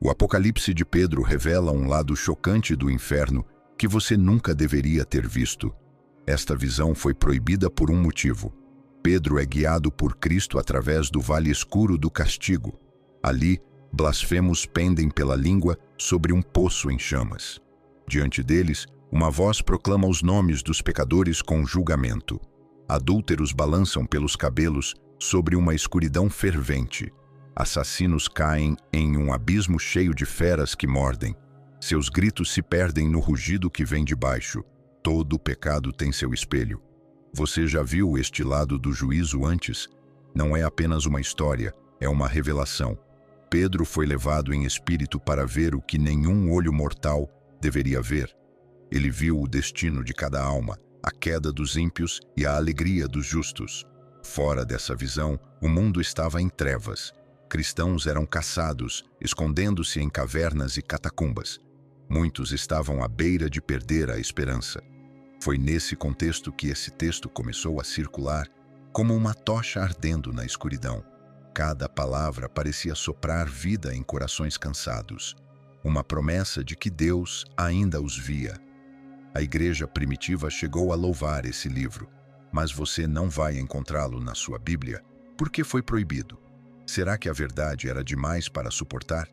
O Apocalipse de Pedro revela um lado chocante do inferno que você nunca deveria ter visto. Esta visão foi proibida por um motivo. Pedro é guiado por Cristo através do vale escuro do castigo. Ali, blasfemos pendem pela língua sobre um poço em chamas. Diante deles, uma voz proclama os nomes dos pecadores com julgamento. Adúlteros balançam pelos cabelos sobre uma escuridão fervente. Assassinos caem em um abismo cheio de feras que mordem. Seus gritos se perdem no rugido que vem de baixo. Todo o pecado tem seu espelho. Você já viu este lado do juízo antes? Não é apenas uma história, é uma revelação. Pedro foi levado em espírito para ver o que nenhum olho mortal deveria ver. Ele viu o destino de cada alma, a queda dos ímpios e a alegria dos justos. Fora dessa visão, o mundo estava em trevas. Cristãos eram caçados, escondendo-se em cavernas e catacumbas. Muitos estavam à beira de perder a esperança. Foi nesse contexto que esse texto começou a circular, como uma tocha ardendo na escuridão. Cada palavra parecia soprar vida em corações cansados. Uma promessa de que Deus ainda os via. A igreja primitiva chegou a louvar esse livro, mas você não vai encontrá-lo na sua Bíblia porque foi proibido. Será que a verdade era demais para suportar?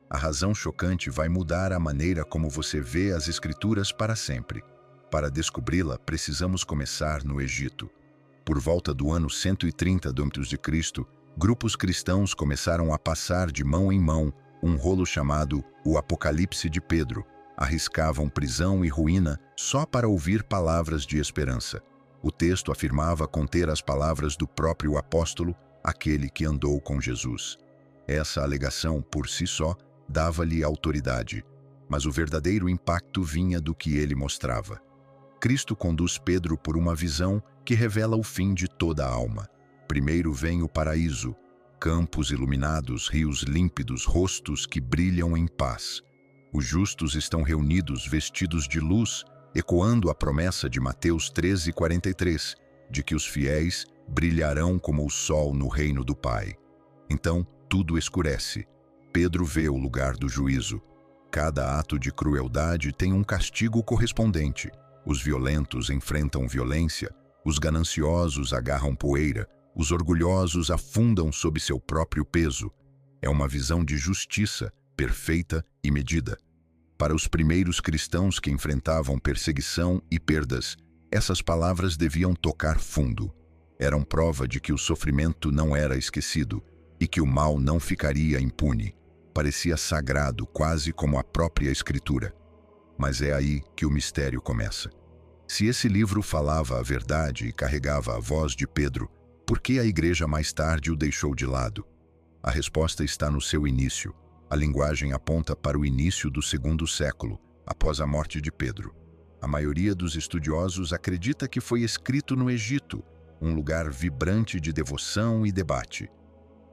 A razão chocante vai mudar a maneira como você vê as Escrituras para sempre. Para descobri-la, precisamos começar no Egito. Por volta do ano 130 d.C., grupos cristãos começaram a passar de mão em mão um rolo chamado o Apocalipse de Pedro. Arriscavam prisão e ruína só para ouvir palavras de esperança. O texto afirmava conter as palavras do próprio apóstolo, aquele que andou com Jesus. Essa alegação, por si só, dava-lhe autoridade, mas o verdadeiro impacto vinha do que ele mostrava. Cristo conduz Pedro por uma visão que revela o fim de toda a alma. Primeiro vem o paraíso, campos iluminados, rios límpidos, rostos que brilham em paz. Os justos estão reunidos vestidos de luz, ecoando a promessa de Mateus 13:43, de que os fiéis brilharão como o sol no reino do Pai. Então, tudo escurece. Pedro vê o lugar do juízo. Cada ato de crueldade tem um castigo correspondente. Os violentos enfrentam violência, os gananciosos agarram poeira, os orgulhosos afundam sob seu próprio peso. É uma visão de justiça, perfeita e medida. Para os primeiros cristãos que enfrentavam perseguição e perdas, essas palavras deviam tocar fundo. Eram prova de que o sofrimento não era esquecido e que o mal não ficaria impune. Parecia sagrado, quase como a própria Escritura. Mas é aí que o mistério começa. Se esse livro falava a verdade e carregava a voz de Pedro, por que a igreja mais tarde o deixou de lado? A resposta está no seu início. A linguagem aponta para o início do segundo século, após a morte de Pedro. A maioria dos estudiosos acredita que foi escrito no Egito, um lugar vibrante de devoção e debate.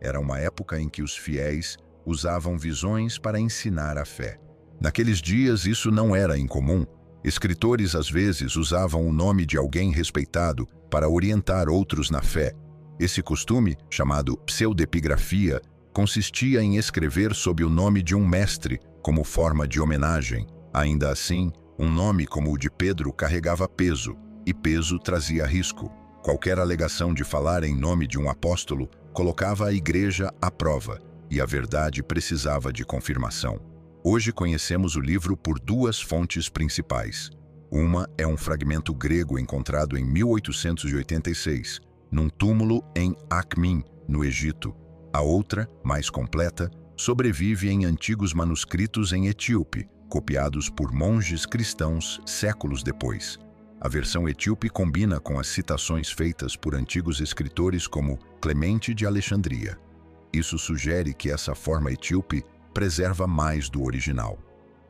Era uma época em que os fiéis usavam visões para ensinar a fé. Naqueles dias isso não era incomum. Escritores às vezes usavam o nome de alguém respeitado para orientar outros na fé. Esse costume, chamado pseudepigrafia, consistia em escrever sob o nome de um mestre, como forma de homenagem. Ainda assim, um nome como o de Pedro carregava peso, e peso trazia risco. Qualquer alegação de falar em nome de um apóstolo colocava a igreja à prova, e a verdade precisava de confirmação. Hoje conhecemos o livro por duas fontes principais. Uma é um fragmento grego encontrado em 1886, num túmulo em Akhmin, no Egito. A outra, mais completa, sobrevive em antigos manuscritos em etíope, copiados por monges cristãos séculos depois. A versão etíope combina com as citações feitas por antigos escritores como Clemente de Alexandria. Isso sugere que essa forma etíope preserva mais do original.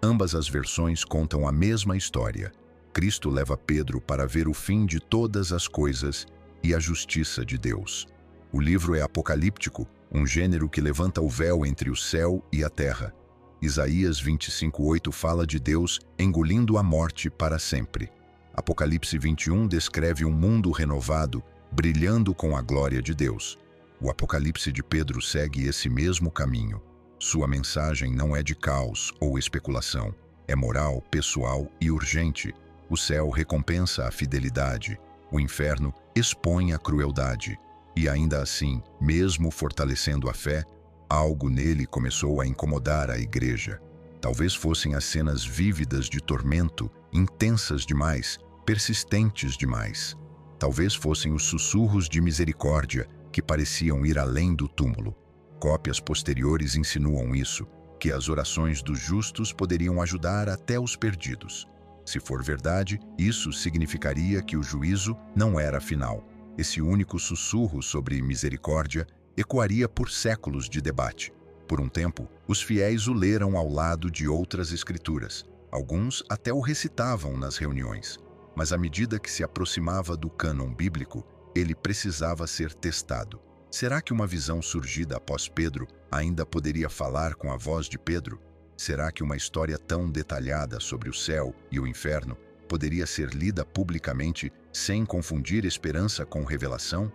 Ambas as versões contam a mesma história. Cristo leva Pedro para ver o fim de todas as coisas e a justiça de Deus. O livro é apocalíptico, um gênero que levanta o véu entre o céu e a terra. Isaías 25:8 fala de Deus engolindo a morte para sempre. Apocalipse 21 descreve um mundo renovado, brilhando com a glória de Deus. O Apocalipse de Pedro segue esse mesmo caminho. Sua mensagem não é de caos ou especulação. É moral, pessoal e urgente. O céu recompensa a fidelidade. O inferno expõe a crueldade. E ainda assim, mesmo fortalecendo a fé, algo nele começou a incomodar a igreja. Talvez fossem as cenas vívidas de tormento, intensas demais, persistentes demais. Talvez fossem os sussurros de misericórdia que pareciam ir além do túmulo. Cópias posteriores insinuam isso, que as orações dos justos poderiam ajudar até os perdidos. Se for verdade, isso significaria que o juízo não era final. Esse único sussurro sobre misericórdia ecoaria por séculos de debate. Por um tempo, os fiéis o leram ao lado de outras escrituras. Alguns até o recitavam nas reuniões. Mas à medida que se aproximava do cânon bíblico, ele precisava ser testado. Será que uma visão surgida após Pedro ainda poderia falar com a voz de Pedro? Será que uma história tão detalhada sobre o céu e o inferno poderia ser lida publicamente sem confundir esperança com revelação?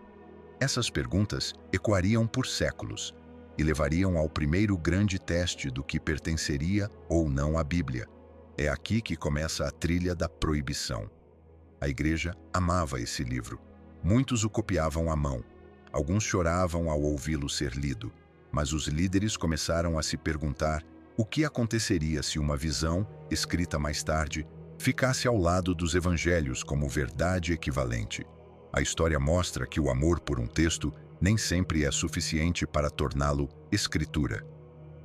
Essas perguntas ecoariam por séculos e levariam ao primeiro grande teste do que pertenceria ou não à Bíblia. É aqui que começa a trilha da proibição. A igreja amava esse livro. Muitos o copiavam à mão. Alguns choravam ao ouvi-lo ser lido. Mas os líderes começaram a se perguntar o que aconteceria se uma visão, escrita mais tarde, ficasse ao lado dos evangelhos como verdade equivalente. A história mostra que o amor por um texto nem sempre é suficiente para torná-lo escritura.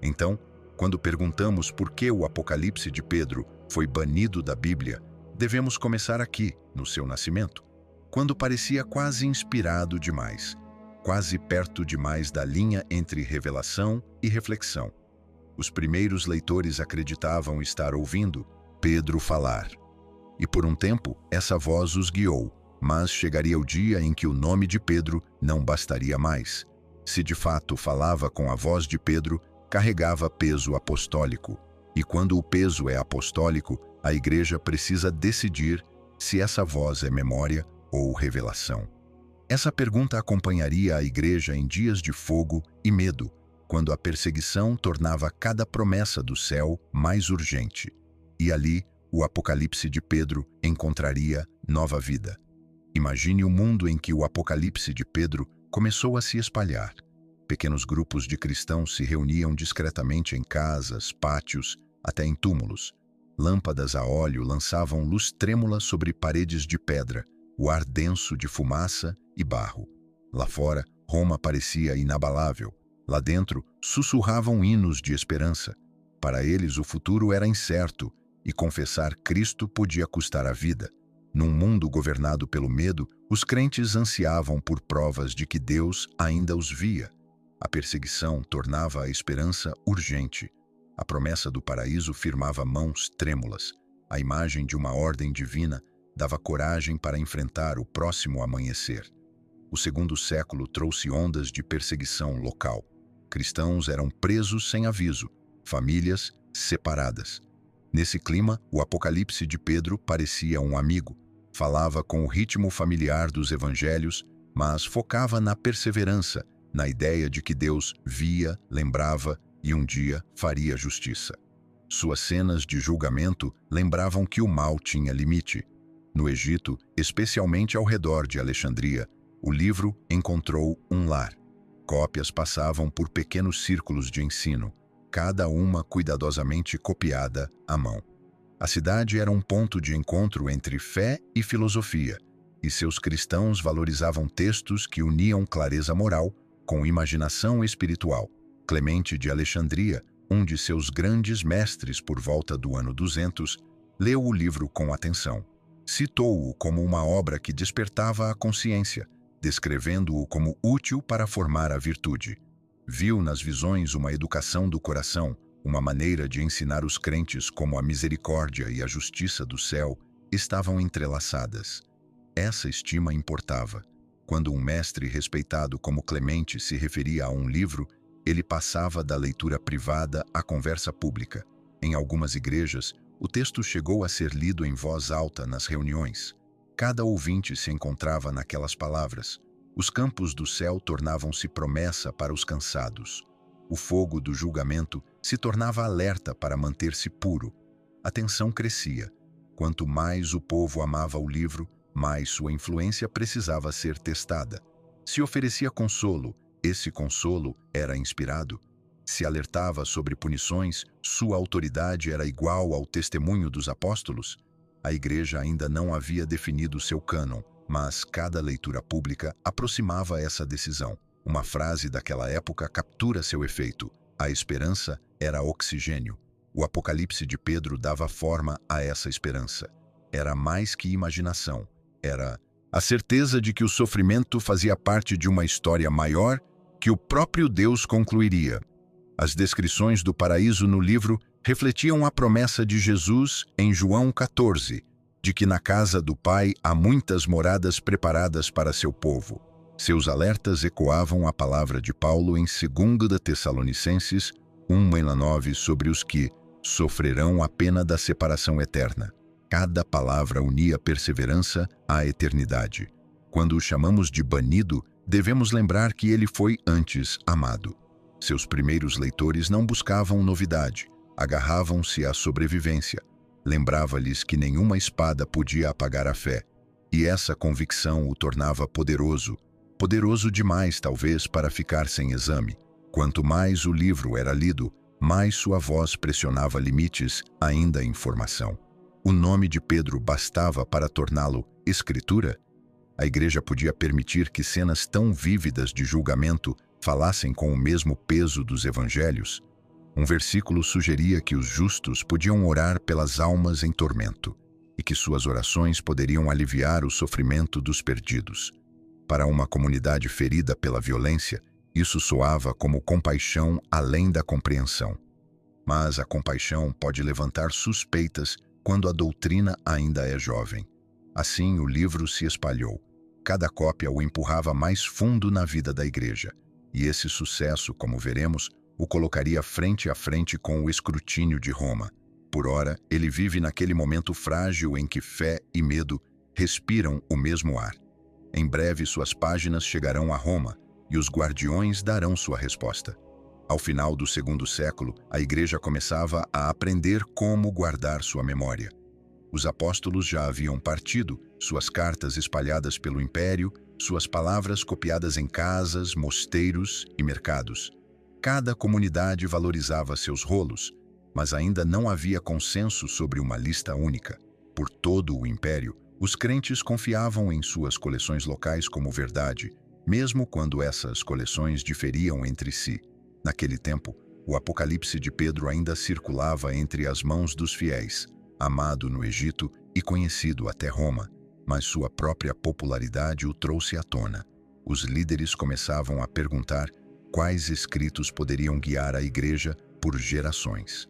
Então, quando perguntamos por que o Apocalipse de Pedro foi banido da Bíblia, devemos começar aqui, no seu nascimento, quando parecia quase inspirado demais, quase perto demais da linha entre revelação e reflexão. Os primeiros leitores acreditavam estar ouvindo Pedro falar. E por um tempo, essa voz os guiou, mas chegaria o dia em que o nome de Pedro não bastaria mais. Se de fato falava com a voz de Pedro, carregava peso apostólico. E quando o peso é apostólico, a igreja precisa decidir se essa voz é memória ou revelação. Essa pergunta acompanharia a igreja em dias de fogo e medo, quando a perseguição tornava cada promessa do céu mais urgente. E ali, o Apocalipse de Pedro encontraria nova vida. Imagine o mundo em que o Apocalipse de Pedro começou a se espalhar. Pequenos grupos de cristãos se reuniam discretamente em casas, pátios, até em túmulos. Lâmpadas a óleo lançavam luz trêmula sobre paredes de pedra, o ar denso de fumaça e barro. Lá fora, Roma parecia inabalável. Lá dentro, sussurravam hinos de esperança. Para eles, o futuro era incerto e confessar Cristo podia custar a vida. Num mundo governado pelo medo, os crentes ansiavam por provas de que Deus ainda os via. A perseguição tornava a esperança urgente. A promessa do paraíso firmava mãos trêmulas. A imagem de uma ordem divina dava coragem para enfrentar o próximo amanhecer. O segundo século trouxe ondas de perseguição local. Cristãos eram presos sem aviso, famílias separadas. Nesse clima, o Apocalipse de Pedro parecia um amigo. Falava com o ritmo familiar dos evangelhos, mas focava na perseverança, na ideia de que Deus via, lembrava e um dia faria justiça. Suas cenas de julgamento lembravam que o mal tinha limite. No Egito, especialmente ao redor de Alexandria, o livro encontrou um lar. Cópias passavam por pequenos círculos de ensino, cada uma cuidadosamente copiada à mão. A cidade era um ponto de encontro entre fé e filosofia, e seus cristãos valorizavam textos que uniam clareza moral com imaginação espiritual. Clemente de Alexandria, um de seus grandes mestres por volta do ano 200, leu o livro com atenção. Citou-o como uma obra que despertava a consciência, descrevendo-o como útil para formar a virtude. Viu nas visões uma educação do coração, uma maneira de ensinar os crentes como a misericórdia e a justiça do céu estavam entrelaçadas. Essa estima importava. Quando um mestre respeitado como Clemente se referia a um livro, ele passava da leitura privada à conversa pública. Em algumas igrejas, o texto chegou a ser lido em voz alta nas reuniões. Cada ouvinte se encontrava naquelas palavras. Os campos do céu tornavam-se promessa para os cansados. O fogo do julgamento se tornava alerta para manter-se puro. A tensão crescia. Quanto mais o povo amava o livro, mais sua influência precisava ser testada. Se oferecia consolo, esse consolo era inspirado. Se alertava sobre punições, sua autoridade era igual ao testemunho dos apóstolos. A igreja ainda não havia definido seu cânon, mas cada leitura pública aproximava essa decisão. Uma frase daquela época captura seu efeito. A esperança era oxigênio. O Apocalipse de Pedro dava forma a essa esperança. Era mais que imaginação. Era a certeza de que o sofrimento fazia parte de uma história maior que o próprio Deus concluiria. As descrições do paraíso no livro refletiam a promessa de Jesus em João 14, de que na casa do Pai há muitas moradas preparadas para seu povo. Seus alertas ecoavam a palavra de Paulo em 2 Tessalonicenses 1:9 sobre os que sofrerão a pena da separação eterna. Cada palavra unia perseverança à eternidade. Quando o chamamos de banido, devemos lembrar que ele foi antes amado. Seus primeiros leitores não buscavam novidade, agarravam-se à sobrevivência. Lembrava-lhes que nenhuma espada podia apagar a fé, e essa convicção o tornava poderoso. Poderoso demais, talvez, para ficar sem exame. Quanto mais o livro era lido, mais sua voz pressionava limites ainda em formação. O nome de Pedro bastava para torná-lo Escritura? A igreja podia permitir que cenas tão vívidas de julgamento falassem com o mesmo peso dos evangelhos? Um versículo sugeria que os justos podiam orar pelas almas em tormento e que suas orações poderiam aliviar o sofrimento dos perdidos. Para uma comunidade ferida pela violência, isso soava como compaixão além da compreensão. Mas a compaixão pode levantar suspeitas quando a doutrina ainda é jovem. Assim, o livro se espalhou. Cada cópia o empurrava mais fundo na vida da igreja. E esse sucesso, como veremos, o colocaria frente a frente com o escrutínio de Roma. Por ora, ele vive naquele momento frágil em que fé e medo respiram o mesmo ar. Em breve suas páginas chegarão a Roma, e os guardiões darão sua resposta. Ao final do 2º século, a igreja começava a aprender como guardar sua memória. Os apóstolos já haviam partido, suas cartas espalhadas pelo império, suas palavras copiadas em casas, mosteiros e mercados. Cada comunidade valorizava seus rolos, mas ainda não havia consenso sobre uma lista única. Por todo o império, os crentes confiavam em suas coleções locais como verdade, mesmo quando essas coleções diferiam entre si. Naquele tempo, o Apocalipse de Pedro ainda circulava entre as mãos dos fiéis, amado no Egito e conhecido até Roma, mas sua própria popularidade o trouxe à tona. Os líderes começavam a perguntar quais escritos poderiam guiar a igreja por gerações.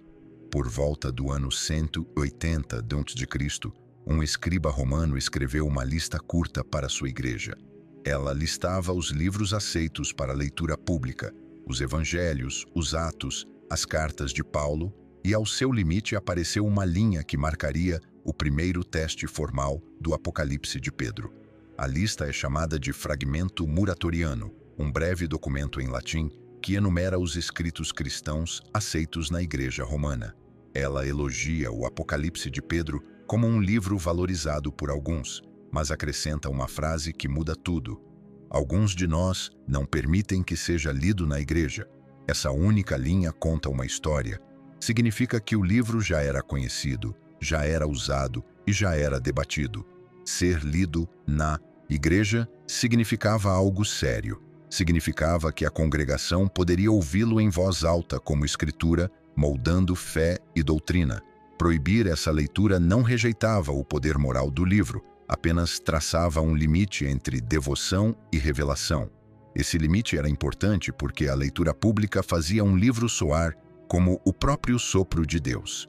Por volta do ano 180 d.C., um escriba romano escreveu uma lista curta para sua igreja. Ela listava os livros aceitos para leitura pública, os evangelhos, os atos, as cartas de Paulo, e ao seu limite apareceu uma linha que marcaria o primeiro teste formal do Apocalipse de Pedro. A lista é chamada de Fragmento Muratoriano, um breve documento em latim que enumera os escritos cristãos aceitos na Igreja Romana. Ela elogia o Apocalipse de Pedro como um livro valorizado por alguns, mas acrescenta uma frase que muda tudo. Alguns de nós não permitem que seja lido na igreja. Essa única linha conta uma história. Significa que o livro já era conhecido, já era usado e já era debatido. Ser lido na igreja significava algo sério. Significava que a congregação poderia ouvi-lo em voz alta como escritura, moldando fé e doutrina. Proibir essa leitura não rejeitava o poder moral do livro, apenas traçava um limite entre devoção e revelação. Esse limite era importante porque a leitura pública fazia um livro soar como o próprio sopro de Deus.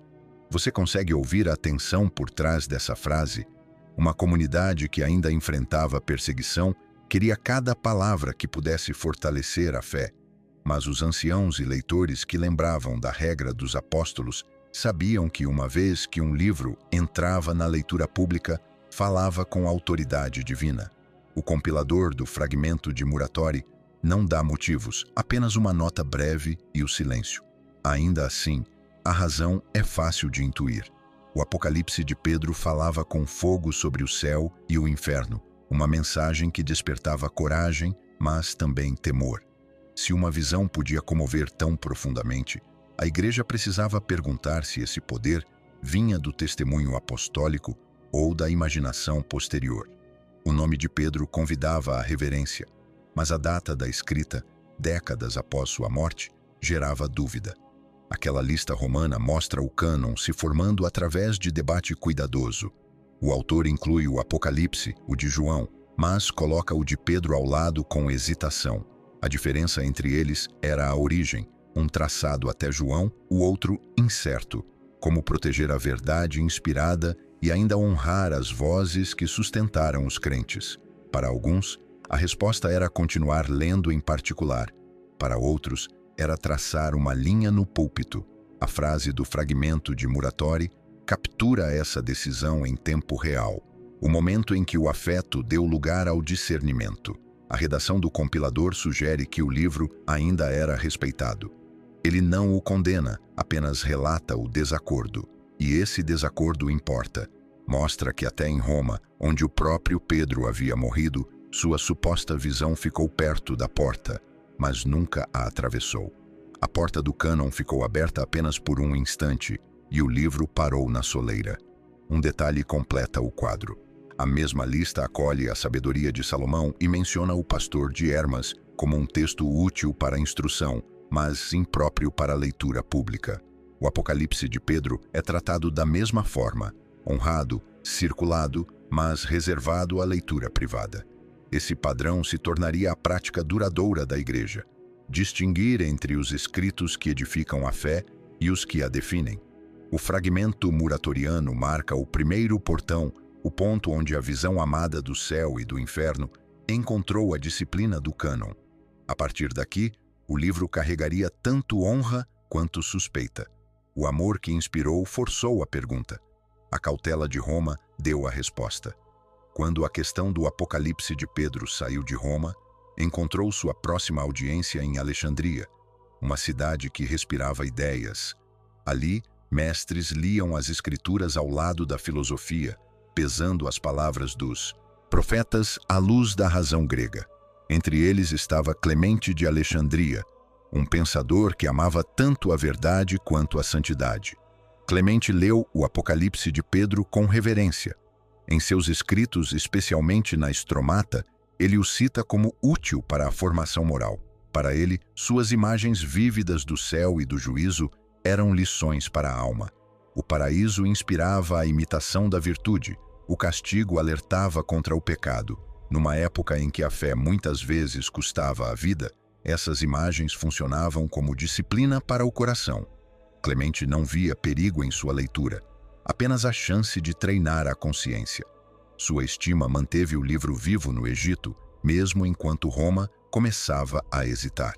Você consegue ouvir a tensão por trás dessa frase? Uma comunidade que ainda enfrentava perseguição queria cada palavra que pudesse fortalecer a fé. Mas os anciãos e leitores que lembravam da regra dos apóstolos sabiam que uma vez que um livro entrava na leitura pública, falava com autoridade divina. O compilador do fragmento de Muratori não dá motivos, apenas uma nota breve e o silêncio. Ainda assim, a razão é fácil de intuir. O Apocalipse de Pedro falava com fogo sobre o céu e o inferno, uma mensagem que despertava coragem, mas também temor. Se uma visão podia comover tão profundamente, a igreja precisava perguntar se esse poder vinha do testemunho apostólico ou da imaginação posterior. O nome de Pedro convidava à reverência, mas a data da escrita, décadas após sua morte, gerava dúvida. Aquela lista romana mostra o cânon se formando através de debate cuidadoso. O autor inclui o Apocalipse, o de João, mas coloca o de Pedro ao lado com hesitação. A diferença entre eles era a origem, um traçado até João, o outro incerto. Como proteger a verdade inspirada e ainda honrar as vozes que sustentaram os crentes. Para alguns, a resposta era continuar lendo em particular. Para outros, era traçar uma linha no púlpito. A frase do fragmento de Muratori captura essa decisão em tempo real, o momento em que o afeto deu lugar ao discernimento. A redação do compilador sugere que o livro ainda era respeitado. Ele não o condena, apenas relata o desacordo. E esse desacordo importa. Mostra que até em Roma, onde o próprio Pedro havia morrido, sua suposta visão ficou perto da porta, mas nunca a atravessou. A porta do cânon ficou aberta apenas por um instante, e o livro parou na soleira. Um detalhe completa o quadro. A mesma lista acolhe a sabedoria de Salomão e menciona o pastor de Hermas como um texto útil para a instrução, mas impróprio para a leitura pública. O Apocalipse de Pedro é tratado da mesma forma, honrado, circulado, mas reservado à leitura privada. Esse padrão se tornaria a prática duradoura da Igreja. Distinguir entre os escritos que edificam a fé e os que a definem. O fragmento muratoriano marca o primeiro portão, o ponto onde a visão amada do céu e do inferno encontrou a disciplina do cânon. A partir daqui, o livro carregaria tanto honra quanto suspeita. O amor que inspirou forçou a pergunta. A cautela de Roma deu a resposta. Quando a questão do Apocalipse de Pedro saiu de Roma, encontrou sua próxima audiência em Alexandria, uma cidade que respirava ideias. Ali, mestres liam as escrituras ao lado da filosofia, pesando as palavras dos profetas à luz da razão grega. Entre eles estava Clemente de Alexandria, um pensador que amava tanto a verdade quanto a santidade. Clemente leu o Apocalipse de Pedro com reverência. Em seus escritos, especialmente na Estromata, ele o cita como útil para a formação moral. Para ele, suas imagens vívidas do céu e do juízo eram lições para a alma. O paraíso inspirava a imitação da virtude, o castigo alertava contra o pecado. Numa época em que a fé muitas vezes custava a vida, essas imagens funcionavam como disciplina para o coração. Clemente não via perigo em sua leitura, apenas a chance de treinar a consciência. Sua estima manteve o livro vivo no Egito, mesmo enquanto Roma começava a hesitar.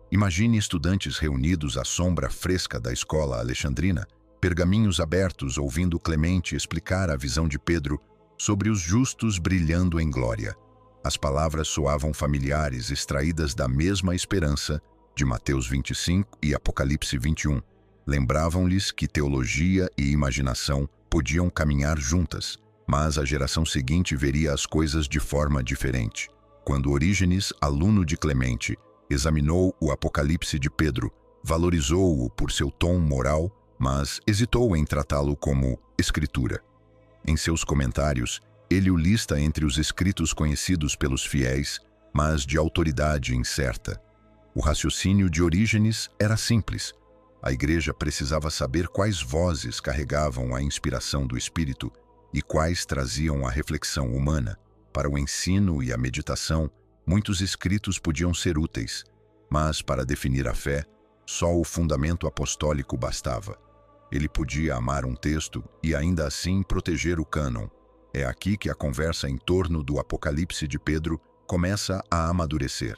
Imagine estudantes reunidos à sombra fresca da escola alexandrina, pergaminhos abertos ouvindo Clemente explicar a visão de Pedro sobre os justos brilhando em glória. As palavras soavam familiares, extraídas da mesma esperança de Mateus 25 e Apocalipse 21. Lembravam-lhes que teologia e imaginação podiam caminhar juntas, mas a geração seguinte veria as coisas de forma diferente. Quando Orígenes, aluno de Clemente, examinou o Apocalipse de Pedro, valorizou-o por seu tom moral, mas hesitou em tratá-lo como escritura. Em seus comentários, ele o lista entre os escritos conhecidos pelos fiéis, mas de autoridade incerta. O raciocínio de Orígenes era simples. A Igreja precisava saber quais vozes carregavam a inspiração do Espírito e quais traziam a reflexão humana. Para o ensino e a meditação, muitos escritos podiam ser úteis, mas para definir a fé, só o fundamento apostólico bastava. Ele podia amar um texto e ainda assim proteger o cânon. É aqui que a conversa em torno do Apocalipse de Pedro começa a amadurecer.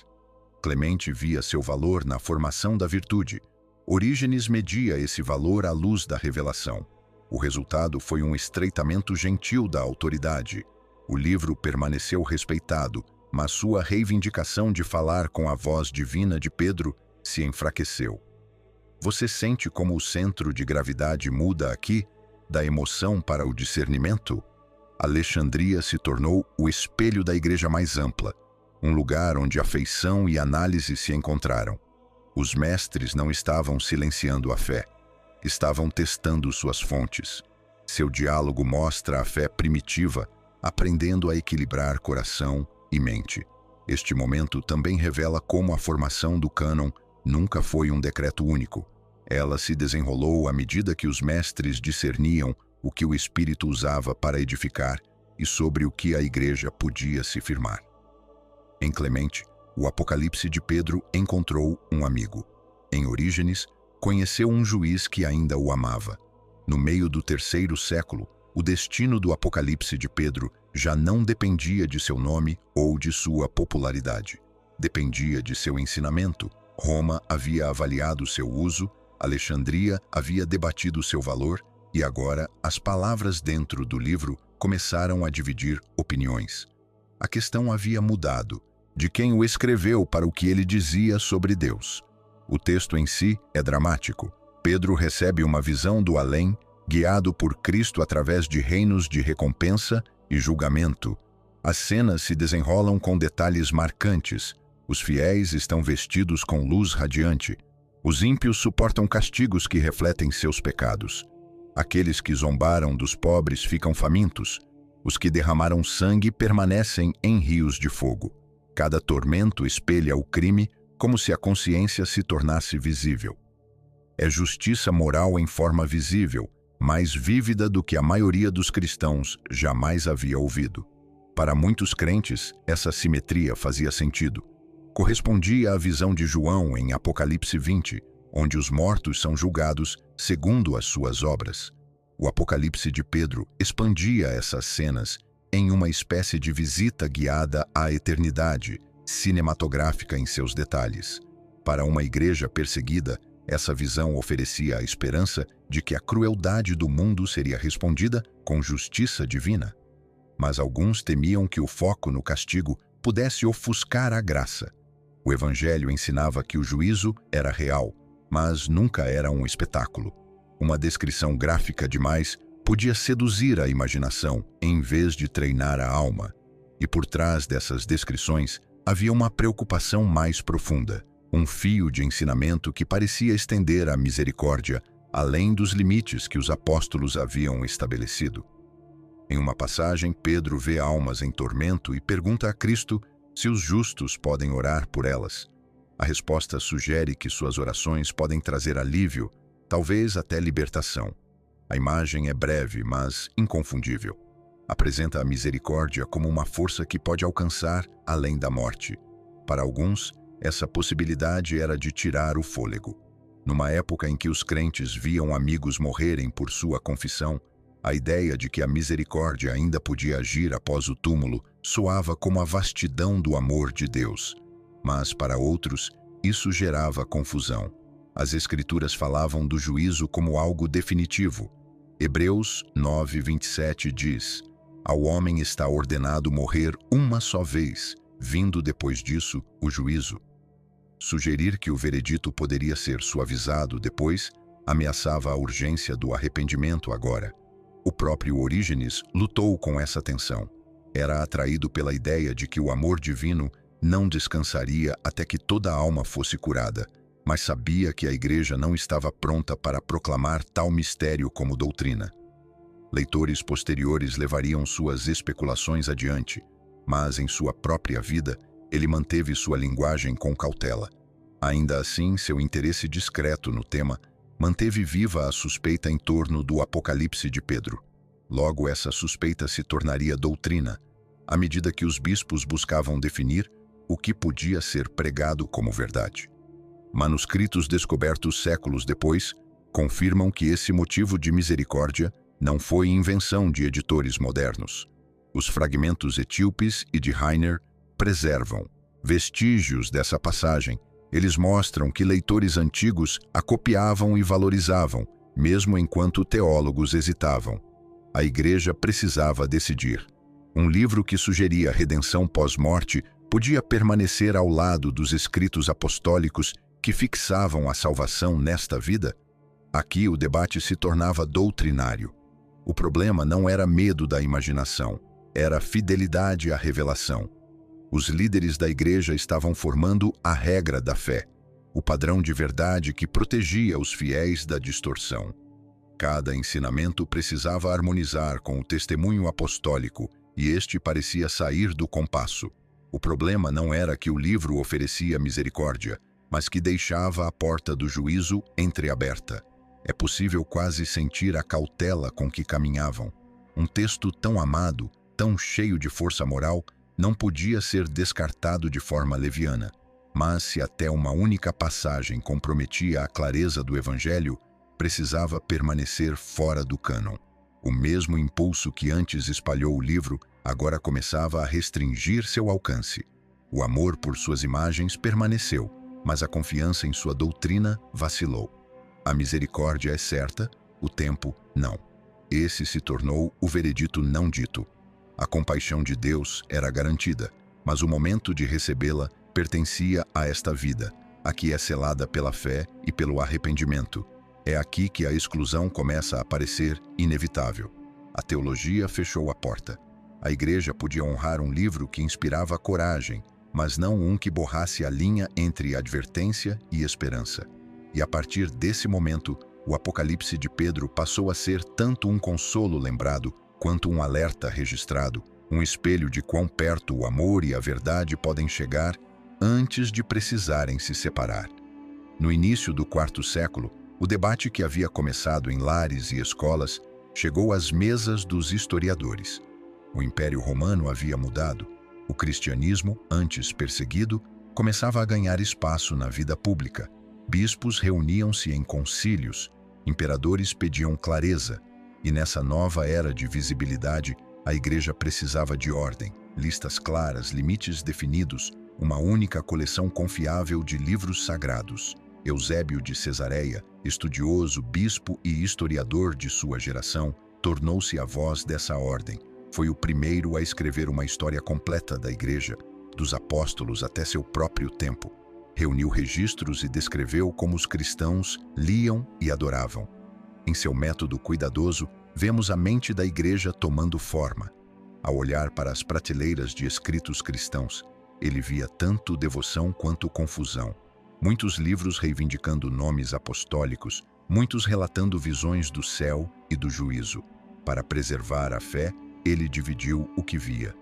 Clemente via seu valor na formação da virtude. Orígenes media esse valor à luz da revelação. O resultado foi um estreitamento gentil da autoridade. O livro permaneceu respeitado, mas sua reivindicação de falar com a voz divina de Pedro se enfraqueceu. Você sente como o centro de gravidade muda aqui, da emoção para o discernimento? Alexandria se tornou o espelho da igreja mais ampla, um lugar onde afeição e análise se encontraram. Os mestres não estavam silenciando a fé, estavam testando suas fontes. Seu diálogo mostra a fé primitiva, aprendendo a equilibrar coração e mente. Este momento também revela como a formação do cânon nunca foi um decreto único. Ela se desenrolou à medida que os mestres discerniam o que o Espírito usava para edificar e sobre o que a igreja podia se firmar. Em Clemente, o Apocalipse de Pedro encontrou um amigo. Em Orígenes, conheceu um juiz que ainda o amava. No meio do 3º século, o destino do Apocalipse de Pedro já não dependia de seu nome ou de sua popularidade. Dependia de seu ensinamento. Roma havia avaliado seu uso, Alexandria havia debatido seu valor, e agora as palavras dentro do livro começaram a dividir opiniões. A questão havia mudado, de quem o escreveu para o que ele dizia sobre Deus. O texto em si é dramático. Pedro recebe uma visão do além, guiado por Cristo através de reinos de recompensa e julgamento. As cenas se desenrolam com detalhes marcantes. Os fiéis estão vestidos com luz radiante. Os ímpios suportam castigos que refletem seus pecados. Aqueles que zombaram dos pobres ficam famintos. Os que derramaram sangue permanecem em rios de fogo. Cada tormento espelha o crime como se a consciência se tornasse visível. É justiça moral em forma visível, mais vívida do que a maioria dos cristãos jamais havia ouvido. Para muitos crentes, essa simetria fazia sentido. Correspondia à visão de João em Apocalipse 20, onde os mortos são julgados segundo as suas obras. O Apocalipse de Pedro expandia essas cenas em uma espécie de visita guiada à eternidade, cinematográfica em seus detalhes. Para uma igreja perseguida, essa visão oferecia a esperança de que a crueldade do mundo seria respondida com justiça divina. Mas alguns temiam que o foco no castigo pudesse ofuscar a graça. O Evangelho ensinava que o juízo era real, mas nunca era um espetáculo. Uma descrição gráfica demais podia seduzir a imaginação em vez de treinar a alma. E por trás dessas descrições havia uma preocupação mais profunda, um fio de ensinamento que parecia estender a misericórdia além dos limites que os apóstolos haviam estabelecido. Em uma passagem, Pedro vê almas em tormento e pergunta a Cristo se os justos podem orar por elas. A resposta sugere que suas orações podem trazer alívio, talvez até libertação. A imagem é breve, mas inconfundível. Apresenta a misericórdia como uma força que pode alcançar além da morte. Para alguns, essa possibilidade era de tirar o fôlego. Numa época em que os crentes viam amigos morrerem por sua confissão, a ideia de que a misericórdia ainda podia agir após o túmulo soava como a vastidão do amor de Deus. Mas, para outros, isso gerava confusão. As Escrituras falavam do juízo como algo definitivo. Hebreus 9:27 diz: "Ao homem está ordenado morrer uma só vez, vindo depois disso o juízo." Sugerir que o veredito poderia ser suavizado depois ameaçava a urgência do arrependimento agora. O próprio Orígenes lutou com essa tensão. Era atraído pela ideia de que o amor divino não descansaria até que toda a alma fosse curada, mas sabia que a igreja não estava pronta para proclamar tal mistério como doutrina. Leitores posteriores levariam suas especulações adiante, mas em sua própria vida, ele manteve sua linguagem com cautela. Ainda assim, seu interesse discreto no tema manteve viva a suspeita em torno do Apocalipse de Pedro. Logo, essa suspeita se tornaria doutrina, à medida que os bispos buscavam definir o que podia ser pregado como verdade. Manuscritos descobertos séculos depois confirmam que esse motivo de misericórdia não foi invenção de editores modernos. Os fragmentos etíopes e de Rainer preservam vestígios dessa passagem. Eles mostram que leitores antigos a copiavam e valorizavam, mesmo enquanto teólogos hesitavam. A igreja precisava decidir. Um livro que sugeria redenção pós-morte podia permanecer ao lado dos escritos apostólicos que fixavam a salvação nesta vida? Aqui o debate se tornava doutrinário. O problema não era medo da imaginação, era fidelidade à revelação. Os líderes da igreja estavam formando a regra da fé, o padrão de verdade que protegia os fiéis da distorção. Cada ensinamento precisava harmonizar com o testemunho apostólico, e este parecia sair do compasso. O problema não era que o livro oferecia misericórdia, mas que deixava a porta do juízo entreaberta. É possível quase sentir a cautela com que caminhavam. Um texto tão amado, tão cheio de força moral, não podia ser descartado de forma leviana. Mas se até uma única passagem comprometia a clareza do Evangelho, precisava permanecer fora do cânon. O mesmo impulso que antes espalhou o livro agora começava a restringir seu alcance. O amor por suas imagens permaneceu, mas a confiança em sua doutrina vacilou. A misericórdia é certa, o tempo não. Esse se tornou o veredito não dito. A compaixão de Deus era garantida, mas o momento de recebê-la pertencia a esta vida, a que é selada pela fé e pelo arrependimento. É aqui que a exclusão começa a parecer inevitável. A teologia fechou a porta. A igreja podia honrar um livro que inspirava coragem, mas não um que borrasse a linha entre advertência e esperança. E a partir desse momento, o Apocalipse de Pedro passou a ser tanto um consolo lembrado, quanto um alerta registrado, um espelho de quão perto o amor e a verdade podem chegar antes de precisarem se separar. No início do quarto século, o debate que havia começado em lares e escolas chegou às mesas dos historiadores. O Império Romano havia mudado. O cristianismo, antes perseguido, começava a ganhar espaço na vida pública. Bispos reuniam-se em concílios, imperadores pediam clareza, e nessa nova era de visibilidade, a igreja precisava de ordem, listas claras, limites definidos, uma única coleção confiável de livros sagrados. Eusébio de Cesareia, estudioso, bispo e historiador de sua geração, tornou-se a voz dessa ordem. Foi o primeiro a escrever uma história completa da igreja, dos apóstolos até seu próprio tempo. Reuniu registros e descreveu como os cristãos liam e adoravam. Em seu método cuidadoso, vemos a mente da igreja tomando forma. Ao olhar para as prateleiras de escritos cristãos, ele via tanto devoção quanto confusão. Muitos livros reivindicando nomes apostólicos, muitos relatando visões do céu e do juízo. Para preservar a fé, ele dividiu o que via.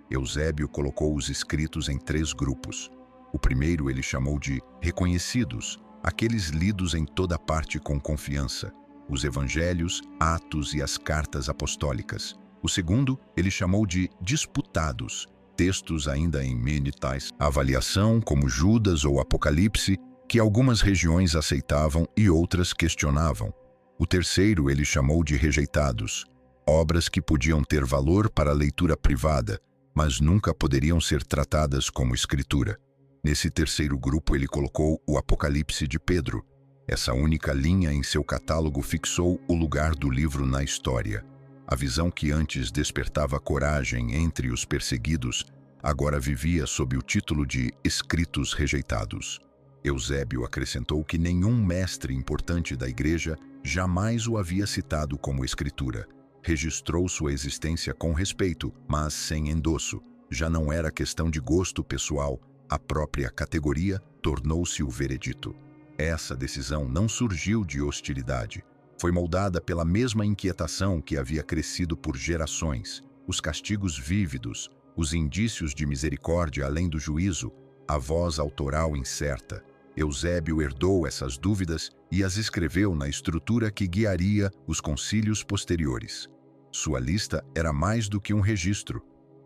Eusébio colocou os escritos em 3 grupos. O primeiro ele chamou de reconhecidos, aqueles lidos em toda parte com confiança, os evangelhos, Atos e as cartas apostólicas. O segundo ele chamou de disputados, textos ainda em menitais avaliação, como Judas ou Apocalipse, que algumas regiões aceitavam e outras questionavam. O terceiro ele chamou de rejeitados, obras que podiam ter valor para a leitura privada, mas nunca poderiam ser tratadas como escritura. Nesse terceiro grupo ele colocou o Apocalipse de Pedro. Essa única linha em seu catálogo fixou o lugar do livro na história. A visão que antes despertava coragem entre os perseguidos, agora vivia sob o título de Escritos Rejeitados. Eusébio acrescentou que nenhum mestre importante da igreja jamais o havia citado como escritura. Registrou sua existência com respeito, mas sem endosso. Já não era questão de gosto pessoal, a própria categoria tornou-se o veredito. Essa decisão não surgiu de hostilidade. Foi moldada pela mesma inquietação que havia crescido por gerações, os castigos vívidos, os indícios de misericórdia além do juízo, a voz autoral incerta. Eusébio herdou essas dúvidas e as escreveu na estrutura que guiaria os concílios posteriores. Sua lista era mais do que um registro,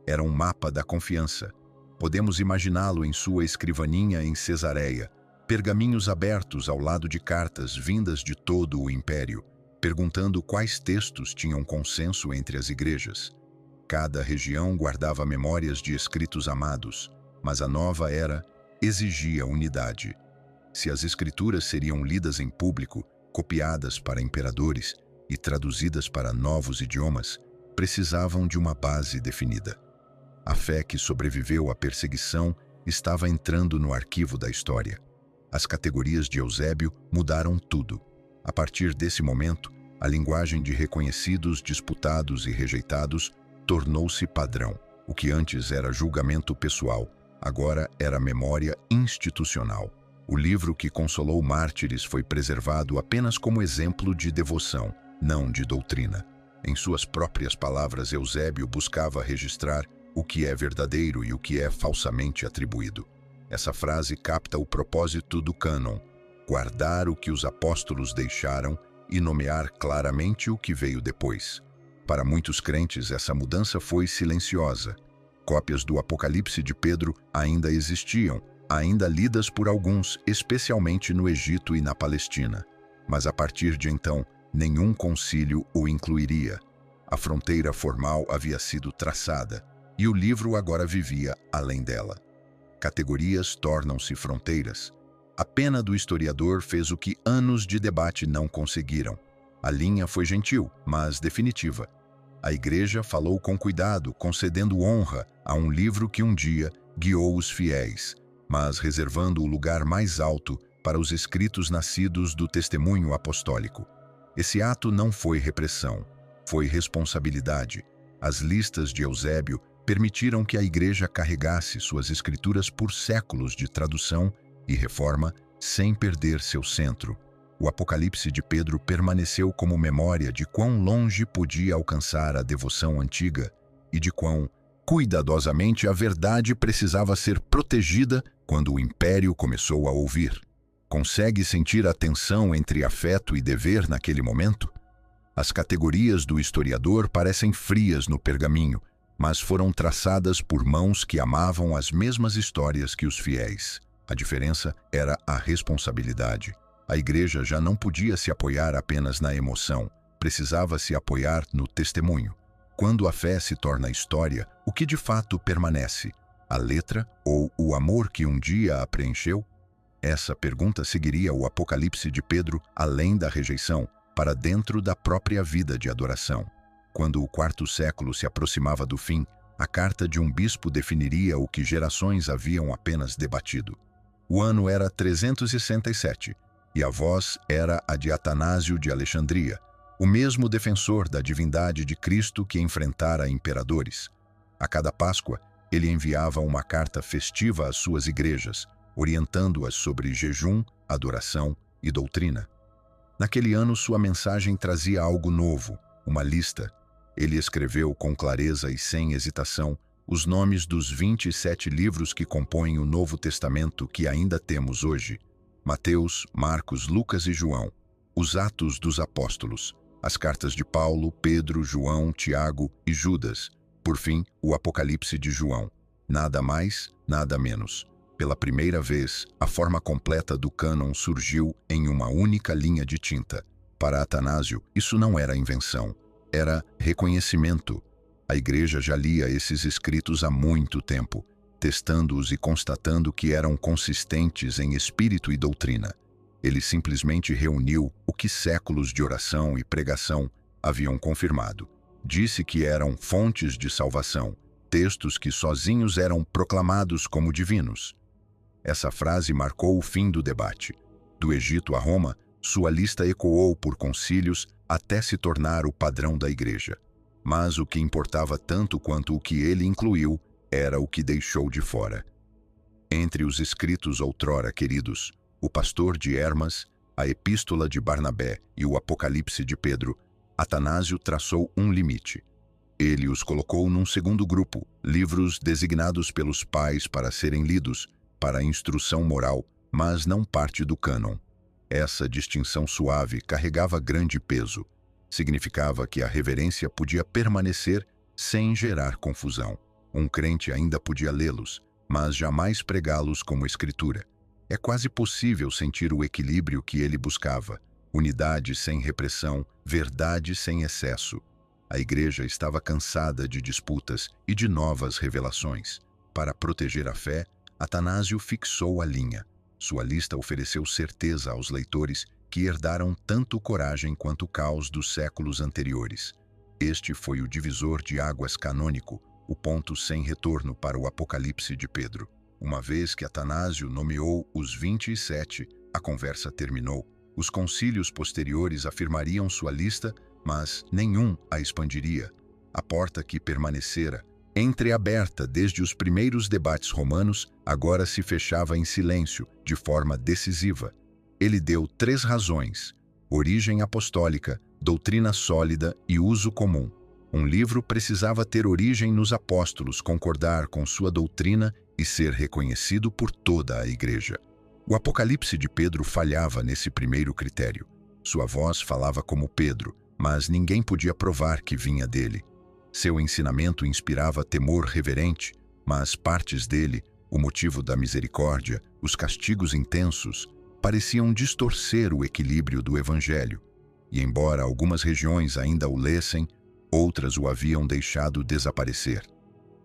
era um mapa da confiança. Podemos imaginá-lo em sua escrivaninha em Cesareia, pergaminhos abertos ao lado de cartas vindas de todo o império, perguntando quais textos tinham consenso entre as igrejas. Cada região guardava memórias de escritos amados, mas a nova era exigia unidade. Se as escrituras seriam lidas em público, copiadas para imperadores e traduzidas para novos idiomas, precisavam de uma base definida. A fé que sobreviveu à perseguição estava entrando no arquivo da história. As categorias de Eusébio mudaram tudo. A partir desse momento, a linguagem de reconhecidos, disputados e rejeitados tornou-se padrão. O que antes era julgamento pessoal, agora era memória institucional. O livro que consolou mártires foi preservado apenas como exemplo de devoção, não de doutrina. Em suas próprias palavras, Eusébio buscava registrar o que é verdadeiro e o que é falsamente atribuído. Essa frase capta o propósito do cânon: guardar o que os apóstolos deixaram e nomear claramente o que veio depois. Para muitos crentes, essa mudança foi silenciosa. Cópias do Apocalipse de Pedro ainda existiam, ainda lidas por alguns, especialmente no Egito e na Palestina. Mas a partir de então, nenhum concílio o incluiria. A fronteira formal havia sido traçada, e o livro agora vivia além dela. Categorias tornam-se fronteiras. A pena do historiador fez o que anos de debate não conseguiram. A linha foi gentil, mas definitiva. A Igreja falou com cuidado, concedendo honra a um livro que um dia guiou os fiéis, mas reservando o lugar mais alto para os escritos nascidos do testemunho apostólico. Esse ato não foi repressão, foi responsabilidade. As listas de Eusébio permitiram que a Igreja carregasse suas escrituras por séculos de tradução e reforma sem perder seu centro. O Apocalipse de Pedro permaneceu como memória de quão longe podia alcançar a devoção antiga e de quão cuidadosamente a verdade precisava ser protegida quando o império começou a ouvir. Consegue sentir a tensão entre afeto e dever naquele momento? As categorias do historiador parecem frias no pergaminho, mas foram traçadas por mãos que amavam as mesmas histórias que os fiéis. A diferença era a responsabilidade. A Igreja já não podia se apoiar apenas na emoção, precisava se apoiar no testemunho. Quando a fé se torna história, o que de fato permanece? A letra ou o amor que um dia a preencheu? Essa pergunta seguiria o Apocalipse de Pedro além da rejeição, para dentro da própria vida de adoração. Quando o quarto século se aproximava do fim, a carta de um bispo definiria o que gerações haviam apenas debatido. O ano era 367, e a voz era a de Atanásio de Alexandria, o mesmo defensor da divindade de Cristo que enfrentara imperadores. A cada Páscoa, ele enviava uma carta festiva às suas igrejas, orientando-as sobre jejum, adoração e doutrina. Naquele ano, sua mensagem trazia algo novo, uma lista. Ele escreveu com clareza e sem hesitação os nomes dos 27 livros que compõem o Novo Testamento que ainda temos hoje: Mateus, Marcos, Lucas e João, os Atos dos Apóstolos, as cartas de Paulo, Pedro, João, Tiago e Judas, por fim, o Apocalipse de João. Nada mais, nada menos. Pela primeira vez, a forma completa do cânon surgiu em uma única linha de tinta. Para Atanásio, isso não era invenção, era reconhecimento. A Igreja já lia esses escritos há muito tempo, testando-os e constatando que eram consistentes em espírito e doutrina. Ele simplesmente reuniu o que séculos de oração e pregação haviam confirmado. Disse que eram fontes de salvação, textos que sozinhos eram proclamados como divinos. Essa frase marcou o fim do debate. Do Egito a Roma, sua lista ecoou por concílios até se tornar o padrão da Igreja. Mas o que importava tanto quanto o que ele incluiu era o que deixou de fora. Entre os escritos outrora queridos, o Pastor de Hermas, a Epístola de Barnabé e o Apocalipse de Pedro, Atanásio traçou um limite. Ele os colocou num segundo grupo, livros designados pelos pais para serem lidos, para a instrução moral, mas não parte do cânon. Essa distinção suave carregava grande peso. Significava que a reverência podia permanecer sem gerar confusão. Um crente ainda podia lê-los, mas jamais pregá-los como escritura. É quase possível sentir o equilíbrio que ele buscava: unidade sem repressão, verdade sem excesso. A Igreja estava cansada de disputas e de novas revelações. Para proteger a fé, Atanásio fixou a linha. Sua lista ofereceu certeza aos leitores que herdaram tanto coragem quanto o caos dos séculos anteriores. Este foi o divisor de águas canônico, o ponto sem retorno para o Apocalipse de Pedro. Uma vez que Atanásio nomeou os 27, a conversa terminou. Os concílios posteriores afirmariam sua lista, mas nenhum a expandiria. A porta que permanecera entreaberta desde os primeiros debates romanos agora se fechava em silêncio, de forma decisiva. Ele deu 3 razões: origem apostólica, doutrina sólida e uso comum. Um livro precisava ter origem nos apóstolos, concordar com sua doutrina e ser reconhecido por toda a igreja. O Apocalipse de Pedro falhava nesse primeiro critério. Sua voz falava como Pedro, mas ninguém podia provar que vinha dele. Seu ensinamento inspirava temor reverente, mas partes dele, o motivo da misericórdia, os castigos intensos, pareciam distorcer o equilíbrio do Evangelho. E embora algumas regiões ainda o lessem, outras o haviam deixado desaparecer.